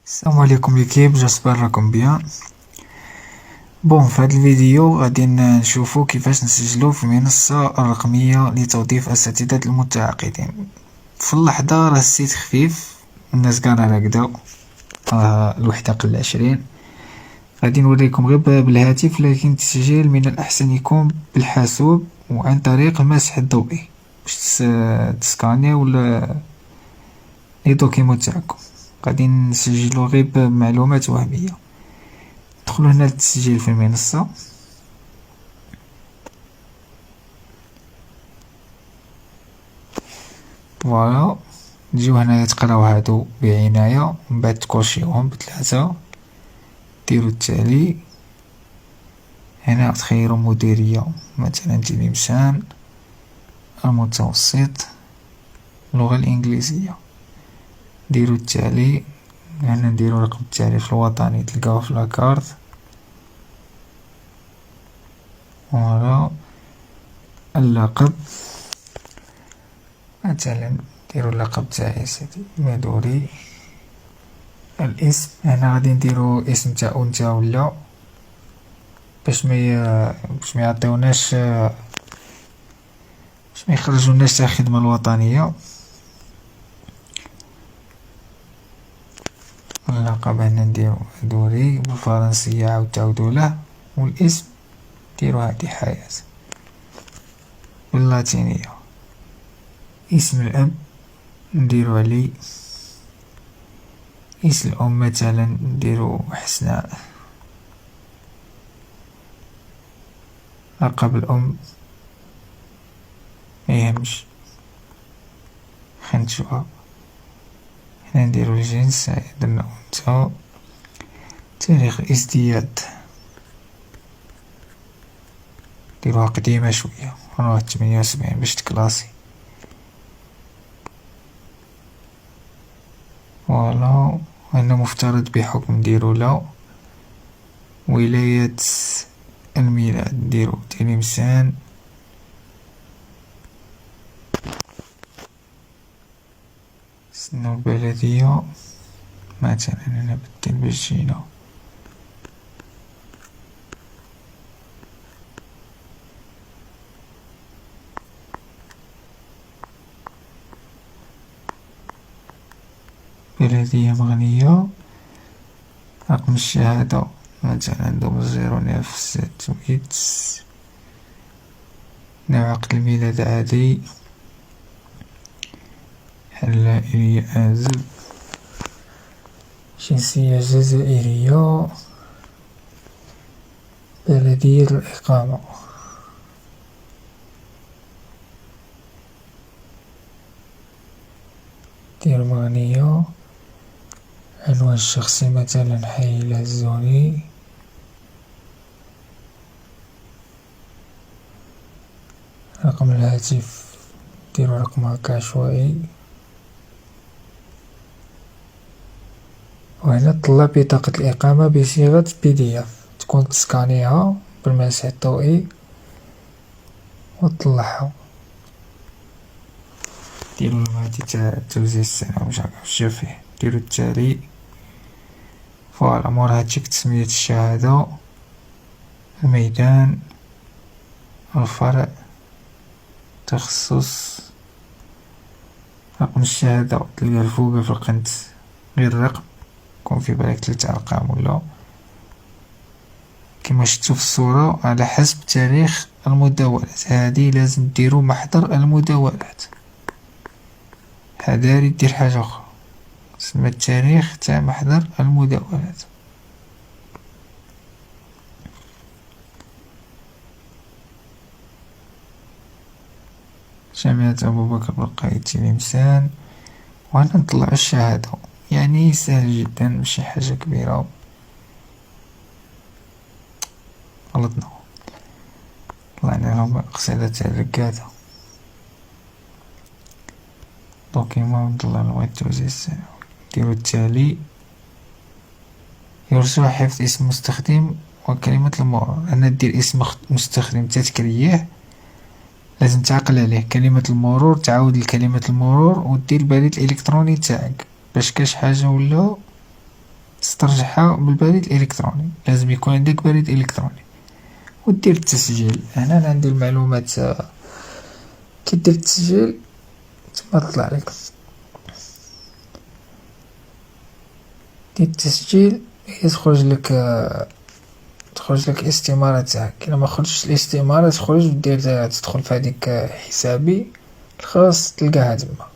السلام عليكم ليكيب، جاسبر راكم بيان. في هذا الفيديو غادي نشوفو كيفاش نسجلو في المنصة الرقمية لتوظيف أساتذة المتعاقدين. في اللحظة راه السيت خفيف، الناس قاع راه راقدة، الوحدة قل 20. غادي نوريكم غير بالهاتف، لكن التسجيل من الأحسن يكون بالحاسوب وعن طريق المسح الضوئي باش تسكانيو لي دوكيمون تاعكم. غادي نسجلو غير بمعلومات وهمية. ندخلو هنا للتسجيل في المنصة. فوالا، نجيو هنايا تقراو هادو بعناية، من بعد تكوشيوهم ب3. ديرو التالي. هنا تخيرو مديرية، مثلا تلمسان، المتوسط، اللغة الإنجليزية. ديرو التالي. هنا نديرو رقم التعريف الوطني، تلقاوه في لاكارت. فوالا، اللقب، مثلا نديرو اللقب تاعي سيدي مدوري. الاسم، هنا غادي نديرو اسم تاع أنثى ولا، باش ما يعطيوناش، باش ما يخرجوناش تاع الخدمة الوطنية. اللقب هنا نديرو دوري بالفرنسية، عاود تعاودو له. والاسم ديرو هادي حياة باللاتينية. اسم الأب نديرو علي. اسم الأم مثلا نديرو حسناء. لقب الأم ميهمش، خنتوها. هنا نديرو الجنس، درنا أنثى. تاريخ الازدياد نديروها قديمة شوية، راها 78 باش تكلاسي. فوالا، هنا مفترض بحكم نديرو لا. ولاية الميلاد نديرو تلمسان. سن البلدية مثلا هنا بدل باش جينا. بلدية مغنية. رقم الشهادة مثلا 0098. نوع عقد الميلاد عادي، حلائية آزل. جنسية جزائرية. بلدية الإقامة. دير مغنية. عنوان الشخصي مثلا حي الهزوني. رقم الهاتف ديرو رقم هكا عشوائي. وهنا طلب بطاقة الإقامة بصيغة PDF، تكون تسكانيها بالمسح الضوئي وتطلعها. ديرو المعدي تاع توزيع السنة واش راك شاف فيه. ديرو التالي. فوالا، موراها تشيك تسمية الشهادة، الميدان، الفرع، تخصص. رقم الشهادة تلقاه الفوق في القنت غير رقم، يكون في بالك 3 أرقام ولا كما شفتو في الصورة. على حسب تاريخ المداولات، هادي لازم ديرو محضر المداولات. حذاري دير حاجة أخرى، تسمى التاريخ تاع محضر المداولات. جامعة أبو بكر بالقايد تلمسان. وهنا نطلعو الشهادة، يعني سهل جدا، ماشي حاجة كبيرة. غلطنا، طلعنا لهم قصيدة تاع الرقادة. دوكيمون نطلع لغاية توزيع السنة. ديرو التالي. يرجى حفظ اسم مستخدم وكلمة المرور. أنا دير اسم مستخدم تتكرياه، لازم تعقل عليه. كلمة المرور تعاود لكلمة المرور، ودير البريد الإلكتروني تاعك باش كاش حاجة ولا تسترجعها بالبريد الإلكتروني. لازم يكون عندك بريد إلكتروني ودير التسجيل. هنا عندي المعلومات، كي دير التسجيل تما تطلع لك دير التسجيل، هي تخرج لك الاستمارة تاعك. الا ما خرجتش الاستمارة تخرج تدخل في هذيك حسابي الخاص تلقاها تما.